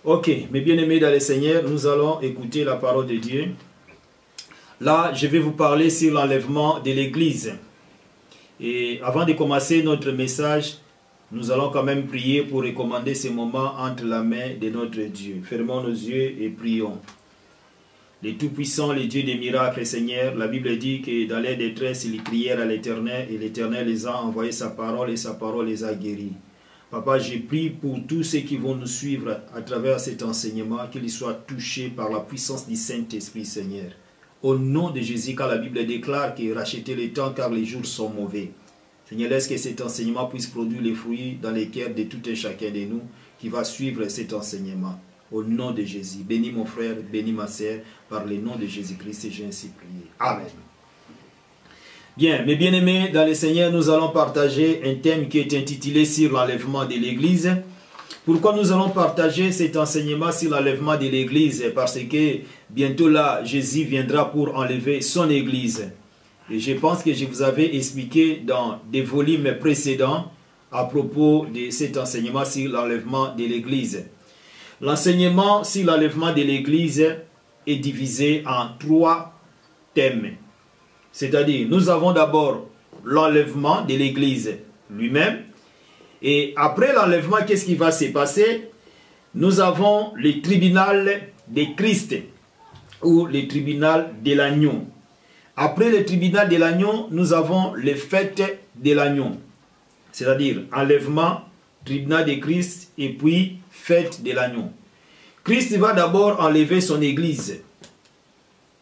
Ok, mes bien-aimés dans le Seigneur, nous allons écouter la parole de Dieu. Là, je vais vous parler sur l'enlèvement de l'Église. Et avant de commencer notre message, nous allons quand même prier pour recommander ce moment entre la main de notre Dieu. Fermons nos yeux et prions. Le Tout-Puissant, le Dieu des miracles, Seigneur, la Bible dit que dans leur détresse, ils crièrent à l'Éternel et l'Éternel les a envoyé sa parole et sa parole les a guéris. Papa, j'ai prié pour tous ceux qui vont nous suivre à travers cet enseignement, qu'ils soient touchés par la puissance du Saint-Esprit, Seigneur. Au nom de Jésus, car la Bible déclare qu'il rachetez le temps car les jours sont mauvais. Seigneur, laisse que cet enseignement puisse produire les fruits dans les cœurs de tout un chacun de nous qui va suivre cet enseignement. Au nom de Jésus, bénis mon frère, bénis ma sœur, par le nom de Jésus-Christ, j'ai ainsi prié. Amen. Bien, mes bien-aimés, dans le Seigneur, nous allons partager un thème qui est intitulé sur l'enlèvement de l'Église. Pourquoi nous allons partager cet enseignement sur l'enlèvement de l'Église? Parce que bientôt là, Jésus viendra pour enlever son Église. Et je pense que je vous avais expliqué dans des volumes précédents à propos de cet enseignement sur l'enlèvement de l'Église. L'enseignement sur l'enlèvement de l'Église est divisé en 3 thèmes. C'est-à-dire, nous avons d'abord l'enlèvement de l'Église lui-même. Et après l'enlèvement, qu'est-ce qui va se passer? Nous avons le tribunal de Christ ou le tribunal de l'agneau. Après le tribunal de l'agneau, nous avons les fêtes de l'agneau. C'est-à-dire enlèvement, tribunal de Christ et puis fête de l'agneau. Christ va d'abord enlever son Église.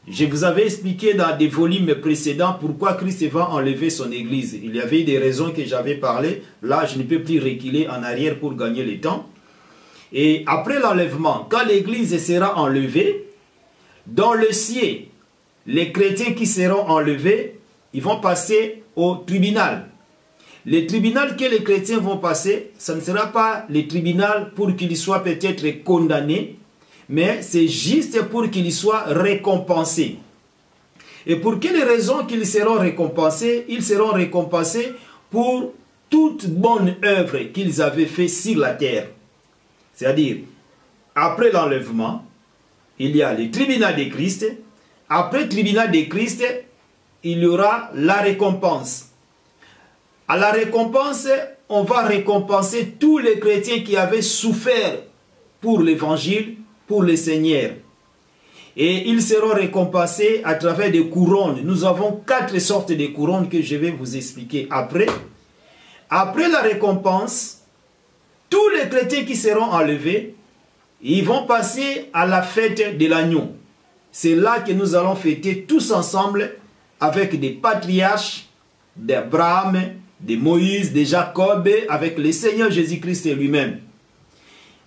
Je vous avais expliqué dans des volumes précédents pourquoi Christ va enlever son Église. Il y avait des raisons que j'avais parlé. Là, je ne peux plus reculer en arrière pour gagner le temps. Et après l'enlèvement, quand l'Église sera enlevée, dans le ciel, les chrétiens qui seront enlevés, ils vont passer au tribunal. Le tribunal que les chrétiens vont passer, ce ne sera pas le tribunal pour qu'ils soient peut-être condamnés, mais c'est juste pour qu'ils soient récompensés. Et pour quelles raisons qu'ils seront récompensés? Ils seront récompensés pour toute bonne œuvre qu'ils avaient fait sur la terre. C'est-à-dire, après l'enlèvement, il y a le tribunal de Christ. Après le tribunal de Christ, il y aura la récompense. À la récompense, on va récompenser tous les chrétiens qui avaient souffert pour l'évangile, pour le Seigneur. Et ils seront récompensés à travers des couronnes. Nous avons 4 sortes de couronnes que je vais vous expliquer après. Après la récompense, tous les chrétiens qui seront enlevés, ils vont passer à la fête de l'agneau. C'est là que nous allons fêter tous ensemble avec des patriarches d'Abraham, de Moïse, de Jacob, avec le Seigneur Jésus-Christ lui-même.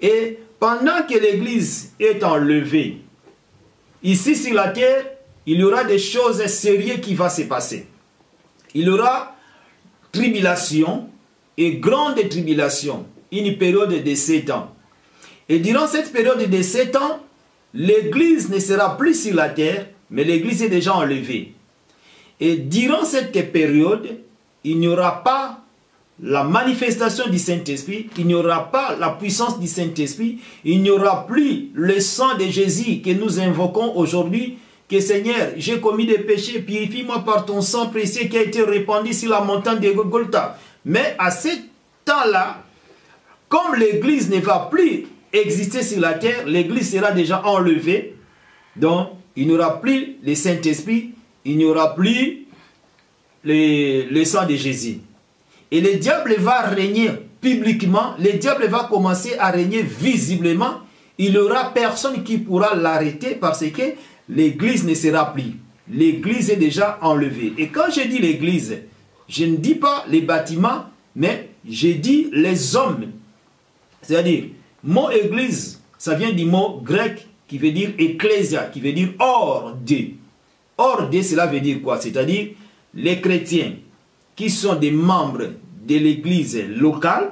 Et pendant que l'Église est enlevée, ici sur la terre, il y aura des choses sérieuses qui vont se passer. Il y aura tribulation et grande tribulation, une période de 7 ans. Et durant cette période de 7 ans, l'Église ne sera plus sur la terre, mais l'Église est déjà enlevée. Et durant cette période, il n'y aura pas la manifestation du Saint-Esprit, il n'y aura pas la puissance du Saint-Esprit, il n'y aura plus le sang de Jésus que nous invoquons aujourd'hui, que Seigneur, j'ai commis des péchés, purifie-moi par ton sang précieux qui a été répandu sur la montagne de Golgotha. Mais à ce temps-là, comme l'Église ne va plus exister sur la terre, l'Église sera déjà enlevée, donc il n'y aura plus le Saint-Esprit, il n'y aura plus le sang de Jésus. Et le diable va régner publiquement, le diable va commencer à régner visiblement. Il n'y aura personne qui pourra l'arrêter parce que l'Église ne sera plus. L'Église est déjà enlevée. Et quand je dis l'Église, je ne dis pas les bâtiments, mais je dis les hommes. C'est-à-dire, mot Église, ça vient du mot grec qui veut dire ecclésia, qui veut dire hors de. Hors de, cela veut dire quoi? C'est-à-dire les chrétiens qui sont des membres de l'Église locale,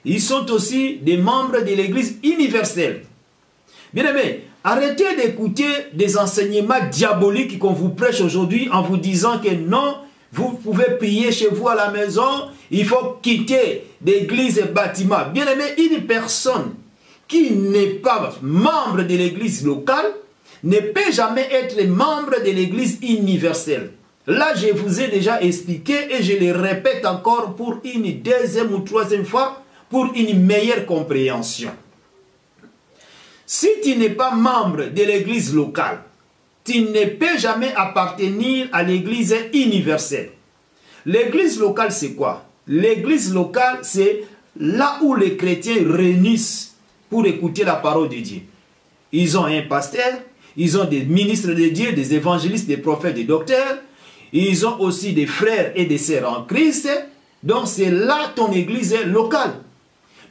ils sont aussi des membres de l'Église universelle. Bien aimé, arrêtez d'écouter des enseignements diaboliques qu'on vous prêche aujourd'hui en vous disant que non, vous pouvez prier chez vous à la maison, il faut quitter l'église et bâtiment. Bien aimé, une personne qui n'est pas membre de l'église locale ne peut jamais être membre de l'église universelle. Là, je vous ai déjà expliqué et je le répète encore pour une deuxième ou troisième fois pour une meilleure compréhension. Si tu n'es pas membre de l'église locale, tu ne peux jamais appartenir à l'église universelle. L'église locale, c'est quoi? L'église locale, c'est là où les chrétiens réunissent pour écouter la parole de Dieu. Ils ont un pasteur, ils ont des ministres de Dieu, des évangélistes, des prophètes, des docteurs. Ils ont aussi des frères et des sœurs en Christ. Donc c'est là ton église locale.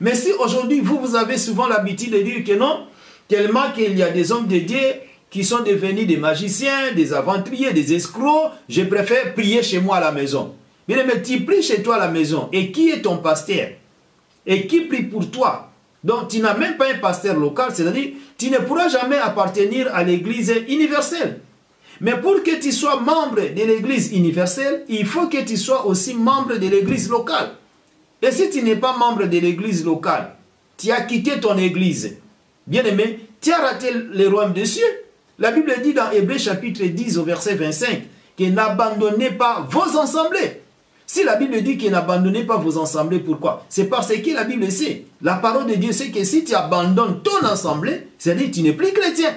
Mais si aujourd'hui vous avez souvent l'habitude de dire que non, tellement qu'il y a des hommes de Dieu qui sont devenus des magiciens, des aventuriers, des escrocs, je préfère prier chez moi à la maison. Mais tu pries chez toi à la maison. Et qui est ton pasteur? Et qui prie pour toi? Donc tu n'as même pas un pasteur local, c'est-à-dire tu ne pourras jamais appartenir à l'église universelle. Mais pour que tu sois membre de l'église universelle, il faut que tu sois aussi membre de l'église locale. Et si tu n'es pas membre de l'église locale, tu as quitté ton église. Bien aimé, tu as raté le royaume des cieux. La Bible dit dans Hébreux chapitre 10 au verset 25 que n'abandonnez pas vos assemblées. Si la Bible dit que n'abandonnez pas vos assemblées, pourquoi? C'est parce que la Bible sait. La parole de Dieu sait que si tu abandonnes ton assemblée, c'est-à-dire que tu n'es plus chrétien.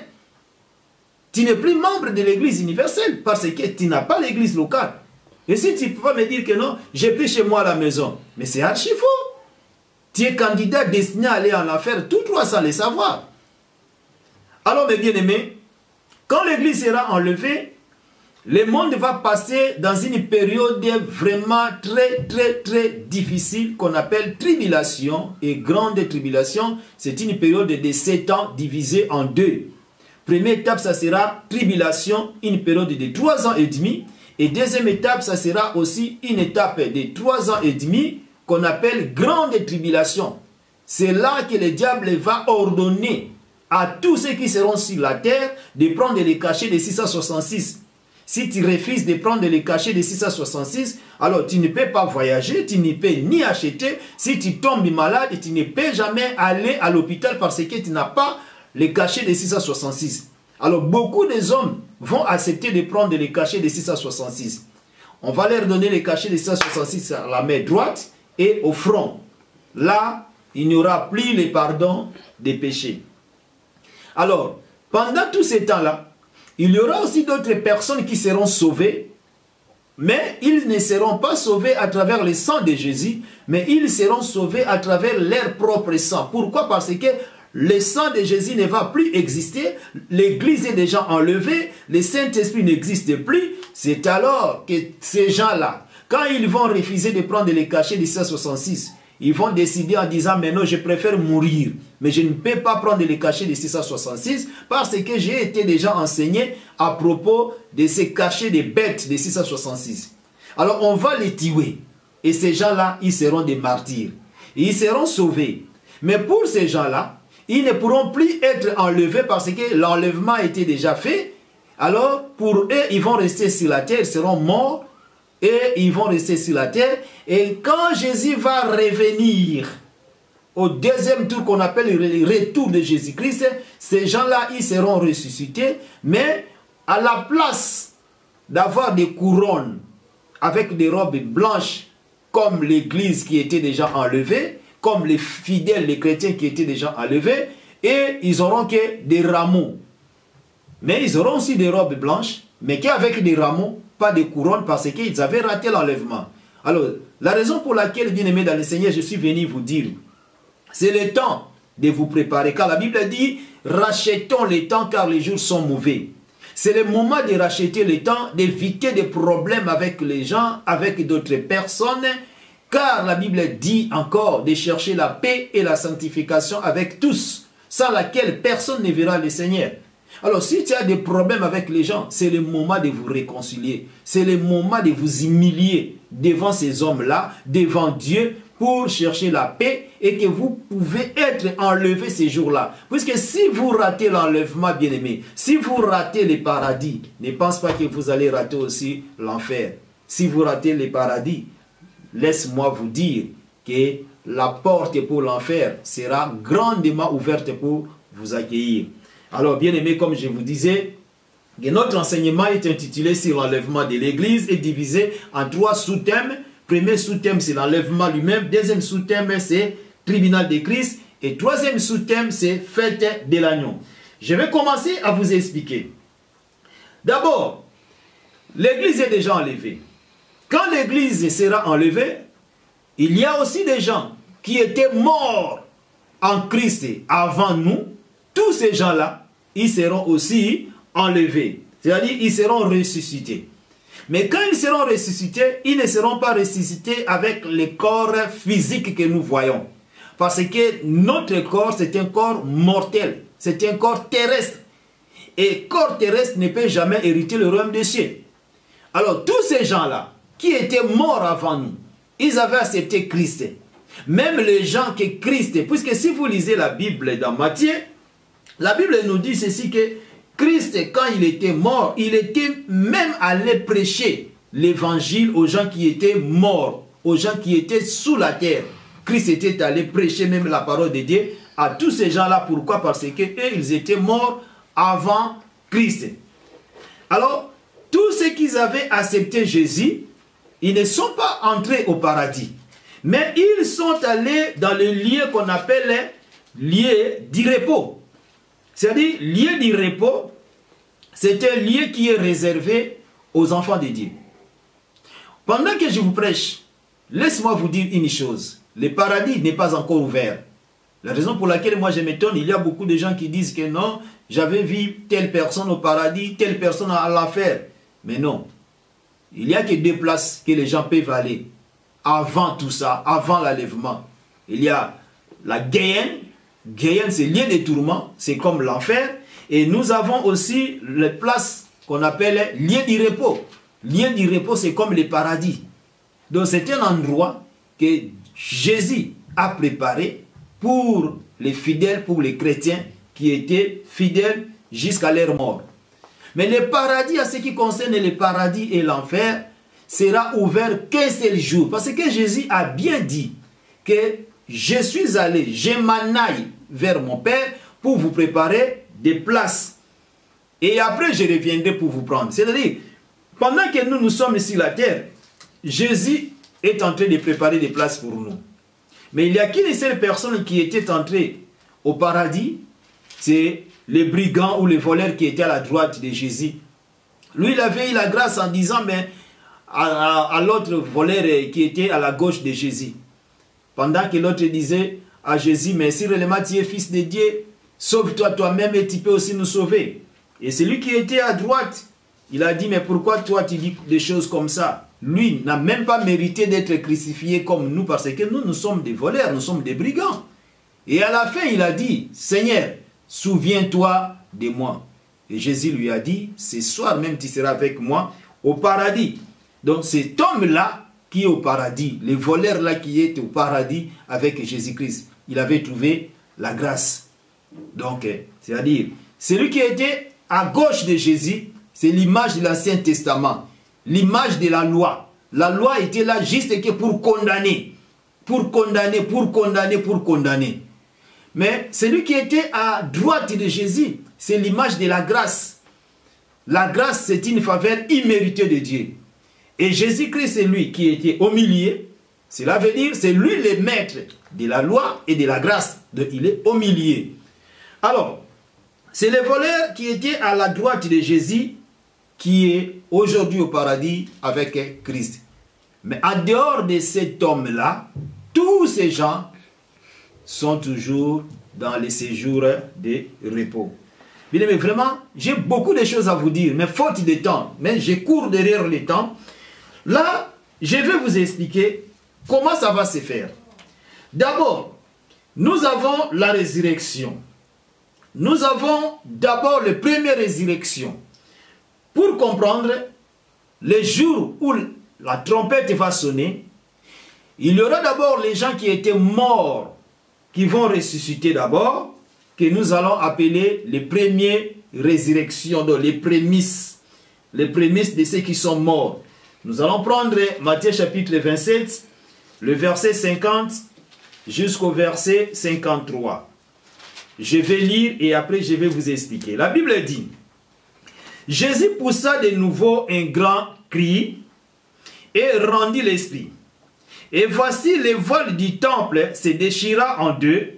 Tu n'es plus membre de l'église universelle parce que tu n'as pas l'église locale. Et si tu peux me dire que non, j'ai pris chez moi à la maison, mais c'est archi faux. Tu es candidat destiné à aller en enfer tout droit sans le savoir. Alors mes bien-aimés, quand l'église sera enlevée, le monde va passer dans une période vraiment très difficile qu'on appelle tribulation et grande tribulation. C'est une période de 7 ans divisée en deux. Première étape, ça sera tribulation, une période de 3 ans et demi. Et deuxième étape, ça sera aussi une étape de 3 ans et demi qu'on appelle grande tribulation. C'est là que le diable va ordonner à tous ceux qui seront sur la terre de prendre les cachets de 666. Si tu refuses de prendre les cachets de 666, alors tu ne peux pas voyager, tu ne peux ni acheter. Si tu tombes malade, tu ne peux jamais aller à l'hôpital parce que tu n'as pas les cachets de 666. Alors beaucoup des hommes vont accepter de prendre les cachets de 666. On va leur donner les cachets de 666 à la main droite et au front. Là, il n'y aura plus le pardon des péchés. Alors, pendant tout ce temps-là, il y aura aussi d'autres personnes qui seront sauvées, mais ils ne seront pas sauvés à travers le sang de Jésus, mais ils seront sauvés à travers leur propre sang. Pourquoi? Parce que le sang de Jésus ne va plus exister, l'église est déjà enlevée, le Saint-Esprit n'existe plus. C'est alors que ces gens-là, quand ils vont refuser de prendre les cachets de 666, ils vont décider en disant, mais non, je préfère mourir. Mais je ne peux pas prendre les cachets de 666 parce que j'ai été déjà enseigné à propos de ces cachets de bêtes de 666. Alors on va les tuer. Et ces gens-là, ils seront des martyrs. Et ils seront sauvés. Mais pour ces gens-là, ils ne pourront plus être enlevés parce que l'enlèvement a été déjà fait. Alors pour eux, ils vont rester sur la terre, ils seront morts. Et ils vont rester sur la terre. Et quand Jésus va revenir au deuxième tour qu'on appelle le retour de Jésus-Christ, ces gens-là, ils seront ressuscités. Mais à la place d'avoir des couronnes avec des robes blanches, comme l'église qui était déjà enlevée, comme les fidèles, les chrétiens qui étaient déjà enlevés, et ils auront que des rameaux. Mais ils auront aussi des robes blanches, mais qu'avec des rameaux, pas de couronne parce qu'ils avaient raté l'enlèvement. Alors, la raison pour laquelle, bien-aimés dans le Seigneur, je suis venu vous dire, c'est le temps de vous préparer. Car la Bible dit, rachetons les temps car les jours sont mauvais. C'est le moment de racheter le temps, d'éviter des problèmes avec les gens, avec d'autres personnes. Car la Bible dit encore de chercher la paix et la sanctification avec tous, sans laquelle personne ne verra le Seigneur. Alors, si tu as des problèmes avec les gens, c'est le moment de vous réconcilier. C'est le moment de vous humilier devant ces hommes-là, devant Dieu, pour chercher la paix et que vous pouvez être enlevés ces jours-là. Puisque si vous ratez l'enlèvement, bien-aimé, si vous ratez le paradis, ne pense pas que vous allez rater aussi l'enfer. Si vous ratez le paradis, laisse-moi vous dire que la porte pour l'enfer sera grandement ouverte pour vous accueillir. Alors, bien aimé, comme je vous disais, que notre enseignement est intitulé sur l'enlèvement de l'Église et divisé en 3 sous-thèmes. Premier sous-thème, c'est l'enlèvement lui-même. Deuxième sous-thème, c'est tribunal de Christ. Et troisième sous-thème, c'est fête de l'agneau. Je vais commencer à vous expliquer. D'abord, l'Église est déjà enlevée. Quand l'Église sera enlevée, il y a aussi des gens qui étaient morts en Christ avant nous. Tous ces gens-là, ils seront aussi enlevés. C'est-à-dire, ils seront ressuscités. Mais quand ils seront ressuscités, ils ne seront pas ressuscités avec le corps physique que nous voyons. Parce que notre corps, c'est un corps mortel. C'est un corps terrestre. Et corps terrestre ne peut jamais hériter le royaume des cieux. Alors, tous ces gens-là, qui étaient morts avant nous, ils avaient accepté Christ. Même les gens que Christ, puisque si vous lisez la Bible dans Matthieu, la Bible nous dit ceci que Christ, quand il était mort, il était même allé prêcher l'évangile aux gens qui étaient morts, aux gens qui étaient sous la terre. Christ était allé prêcher même la parole de Dieu à tous ces gens-là. Pourquoi? Parce que eux, ils étaient morts avant Christ. Alors, tous ceux qui avaient accepté Jésus, ils ne sont pas entrés au paradis. Mais ils sont allés dans le lieu qu'on appelle lieu du repos. C'est-à-dire, lieu du repos, c'est un lieu qui est réservé aux enfants de Dieu. Pendant que je vous prêche, laisse-moi vous dire une chose. Le paradis n'est pas encore ouvert. La raison pour laquelle moi je m'étonne, il y a beaucoup de gens qui disent que non, j'avais vu telle personne au paradis, telle personne à l'enfer. Mais non. Il n'y a que 2 places que les gens peuvent aller. Avant tout ça, avant l'enlèvement. Il y a la Guéhenne. Guéhenne, c'est lieu de tourment, c'est comme l'enfer. Et nous avons aussi les places qu'on appelle lieu du repos. Lieu du repos, c'est comme le paradis. Donc c'est un endroit que Jésus a préparé pour les fidèles, pour les chrétiens qui étaient fidèles jusqu'à leur mort. Mais le paradis, à ce qui concerne le paradis et l'enfer, sera ouvert qu'un seul jour. Parce que Jésus a bien dit que je suis allé, je m'en aille vers mon Père pour vous préparer des places. Et après, je reviendrai pour vous prendre. C'est-à-dire, pendant que nous sommes sur la terre, Jésus est en train de préparer des places pour nous. Mais il n'y a qu'une seule personne qui était entrée au paradis, c'est les brigands ou les voleurs qui étaient à la droite de Jésus. Lui, il avait eu la grâce en disant, mais à l'autre voleur qui était à la gauche de Jésus. Pendant que l'autre disait à Jésus, mais si réellement tu es fils de Dieu, sauve-toi toi-même et tu peux aussi nous sauver. Et celui qui était à droite, il a dit, mais pourquoi toi tu dis des choses comme ça? Lui n'a même pas mérité d'être crucifié comme nous, parce que nous sommes des voleurs, nous sommes des brigands. Et à la fin, il a dit, Seigneur, souviens-toi de moi. Et Jésus lui a dit, ce soir même tu seras avec moi au paradis. Donc cet homme-là qui est au paradis, les voleurs là qui est au paradis avec Jésus-Christ, il avait trouvé la grâce. Donc, c'est-à-dire, celui qui était à gauche de Jésus, c'est l'image de l'Ancien Testament, l'image de la loi. La loi était là juste que pour condamner, pour condamner, pour condamner, pour condamner. Mais celui qui était à droite de Jésus, c'est l'image de la grâce. La grâce, c'est une faveur imméritée de Dieu. Et Jésus-Christ, c'est lui qui était au milieu. Cela veut dire, c'est lui le maître de la loi et de la grâce. Donc, il est au milieu. Alors, c'est le voleur qui était à la droite de Jésus qui est aujourd'hui au paradis avec Christ. Mais en dehors de cet homme-là, tous ces gens sont toujours dans les séjours de repos. Bien aimé, vraiment, j'ai beaucoup de choses à vous dire, mais faute de temps, mais je cours derrière le temps. Là, je vais vous expliquer comment ça va se faire. D'abord, nous avons la résurrection. Nous avons d'abord la première résurrection. Pour comprendre, le jour où la trompette va sonner, il y aura d'abord les gens qui étaient morts, qui vont ressusciter d'abord, que nous allons appeler les premières résurrections, donc les prémices de ceux qui sont morts. Nous allons prendre Matthieu chapitre 27, le verset 50 jusqu'au verset 53. Je vais lire et après je vais vous expliquer. La Bible dit, Jésus poussa de nouveau un grand cri et rendit l'esprit. Et voici le voile du temple se déchira en deux,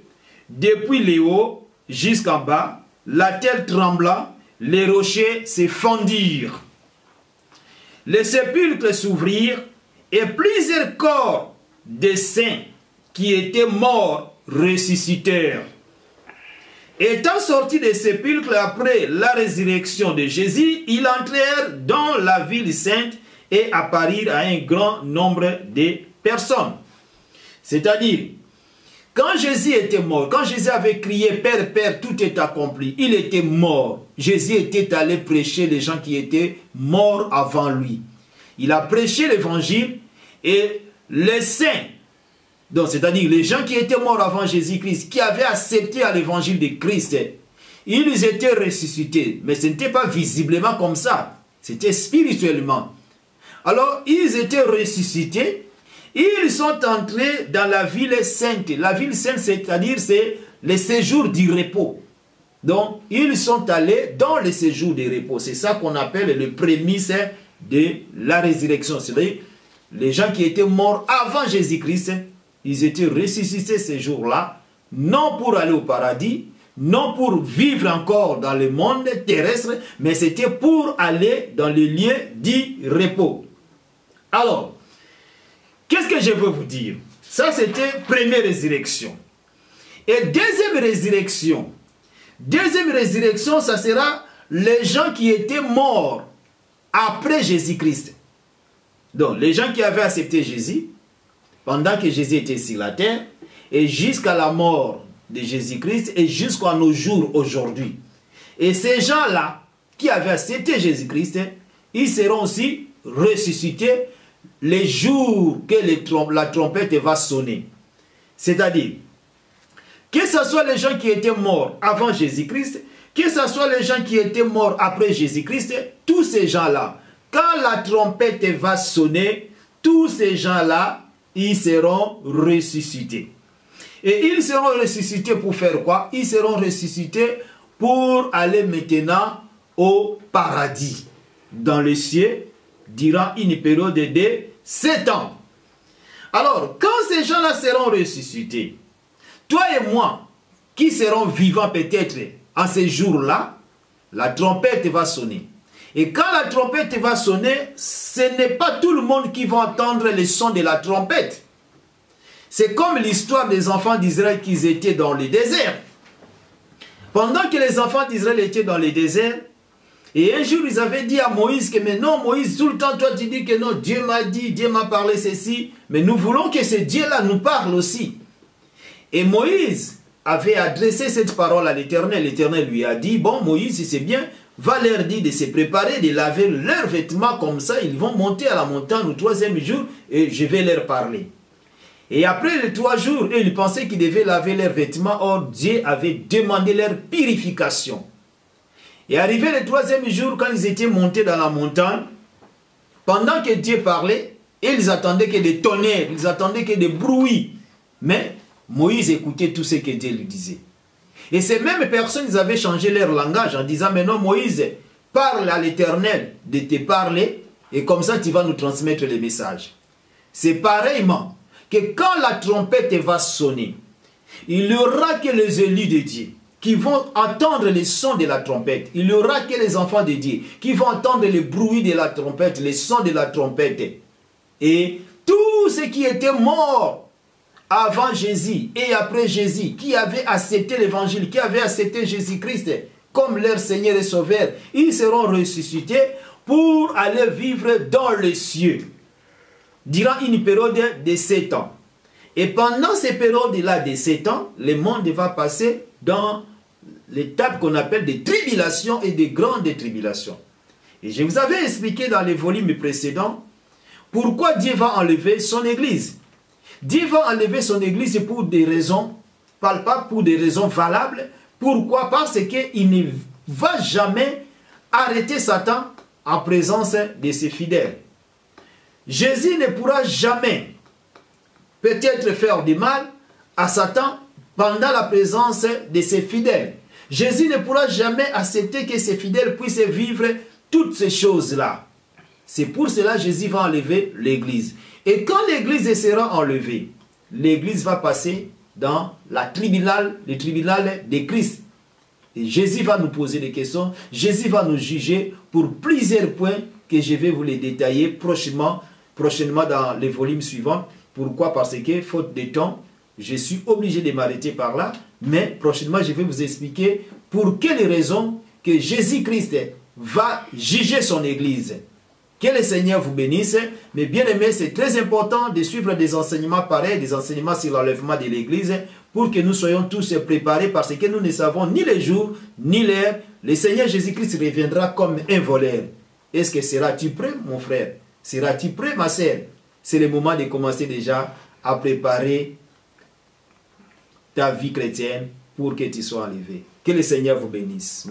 depuis le haut jusqu'en bas, la terre trembla, les rochers se fendirent. Les sépulcres s'ouvrirent et plusieurs corps des saints qui étaient morts ressuscitèrent. Étant sortis des sépulcres après la résurrection de Jésus, ils entrèrent dans la ville sainte et apparurent à un grand nombre de personnes. C'est-à-dire, quand Jésus était mort, quand Jésus avait crié « Père, Père, tout est accompli », il était mort. Jésus était allé prêcher les gens qui étaient morts avant lui. Il a prêché l'évangile et les saints, donc c'est-à-dire les gens qui étaient morts avant Jésus-Christ, qui avaient accepté à l'évangile de Christ, ils étaient ressuscités. Mais ce n'était pas visiblement comme ça, c'était spirituellement. Alors, ils étaient ressuscités. Ils sont entrés dans la ville sainte. La ville sainte, c'est-à-dire, c'est le séjour du repos. Donc, ils sont allés dans le séjour du repos. C'est ça qu'on appelle le prémisse de la résurrection. C'est-à-dire, les gens qui étaient morts avant Jésus-Christ, ils étaient ressuscités ces jours-là, non pour aller au paradis, non pour vivre encore dans le monde terrestre, mais c'était pour aller dans le lieu du repos. Alors, qu'est-ce que je veux vous dire? Ça, c'était première résurrection. Et deuxième résurrection, ça sera les gens qui étaient morts après Jésus-Christ. Donc, les gens qui avaient accepté Jésus, pendant que Jésus était sur la terre, et jusqu'à la mort de Jésus-Christ, et jusqu'à nos jours aujourd'hui. Et ces gens-là, qui avaient accepté Jésus-Christ, ils seront aussi ressuscités les jours que la trompette va sonner. C'est-à-dire, que ce soit les gens qui étaient morts avant Jésus-Christ, que ce soit les gens qui étaient morts après Jésus-Christ, tous ces gens-là, quand la trompette va sonner, tous ces gens-là, ils seront ressuscités. Et ils seront ressuscités pour faire quoi? Ils seront ressuscités pour aller maintenant au paradis, dans le ciel, durant une période de 7 ans. Alors, quand ces gens-là seront ressuscités, toi et moi, qui serons vivants peut-être en ces jours-là, la trompette va sonner. Et quand la trompette va sonner, ce n'est pas tout le monde qui va entendre le son de la trompette. C'est comme l'histoire des enfants d'Israël qui étaient dans le désert. Pendant que les enfants d'Israël étaient dans le désert, et un jour ils avaient dit à Moïse que mais non Moïse, tout le temps toi tu dis que non, Dieu m'a dit, Dieu m'a parlé ceci, mais nous voulons que ce Dieu-là nous parle aussi. Et Moïse avait adressé cette parole à l'Éternel. L'Éternel lui a dit, bon Moïse, si c'est bien, va leur dire de se préparer, de laver leurs vêtements comme ça, ils vont monter à la montagne au 3e jour et je vais leur parler. Et après les 3 jours, ils pensaient qu'ils devaient laver leurs vêtements, or Dieu avait demandé leur purification. Et arrivé le 3e jour, quand ils étaient montés dans la montagne, pendant que Dieu parlait, ils attendaient que des tonnerres, ils attendaient que des bruits. Mais Moïse écoutait tout ce que Dieu lui disait. Et ces mêmes personnes, ils avaient changé leur langage en disant, mais non Moïse, parle à l'Éternel de te parler, et comme ça tu vas nous transmettre les messages. C'est pareillement que quand la trompette va sonner, il n'y aura que les élus de Dieu qui vont entendre les sons de la trompette. Il n'y aura que les enfants de Dieu qui vont entendre le bruit de la trompette, les sons de la trompette. Et tous ceux qui étaient morts avant Jésus et après Jésus, qui avaient accepté l'évangile, qui avaient accepté Jésus-Christ comme leur Seigneur et Sauveur, ils seront ressuscités pour aller vivre dans les cieux durant une période de 7 ans. Et pendant ces périodes-là de 7 ans, le monde va passer dans l'étape qu'on appelle des tribulations et des grandes tribulations. Et je vous avais expliqué dans les volumes précédents pourquoi Dieu va enlever son Église. Dieu va enlever son Église pour des raisons palpables, pour des raisons valables. Pourquoi? Parce qu'il ne va jamais arrêter Satan en présence de ses fidèles. Jésus ne pourra jamais peut-être faire du mal à Satan pendant la présence de ses fidèles. Jésus ne pourra jamais accepter que ses fidèles puissent vivre toutes ces choses-là. C'est pour cela que Jésus va enlever l'Église. Et quand l'Église sera enlevée, l'Église va passer dans le tribunal de Christ. Et Jésus va nous poser des questions, Jésus va nous juger pour plusieurs points que je vais vous les détailler prochainement dans les volumes suivants. Pourquoi? Parce que, faute de temps, je suis obligé de m'arrêter par là, mais prochainement je vais vous expliquer pour quelles raisons que Jésus-Christ va juger son Église. Que le Seigneur vous bénisse. Mais bien aimé, c'est très important de suivre des enseignements pareils, des enseignements sur l'enlèvement de l'Église, pour que nous soyons tous préparés, parce que nous ne savons ni le jour, ni l'heure. Le Seigneur Jésus-Christ reviendra comme un voleur. Est-ce que seras-tu prêt, mon frère? Seras-tu prêt, ma sœur? C'est le moment de commencer déjà à préparer ta vie chrétienne pour que tu sois enlevé. Que le Seigneur vous bénisse.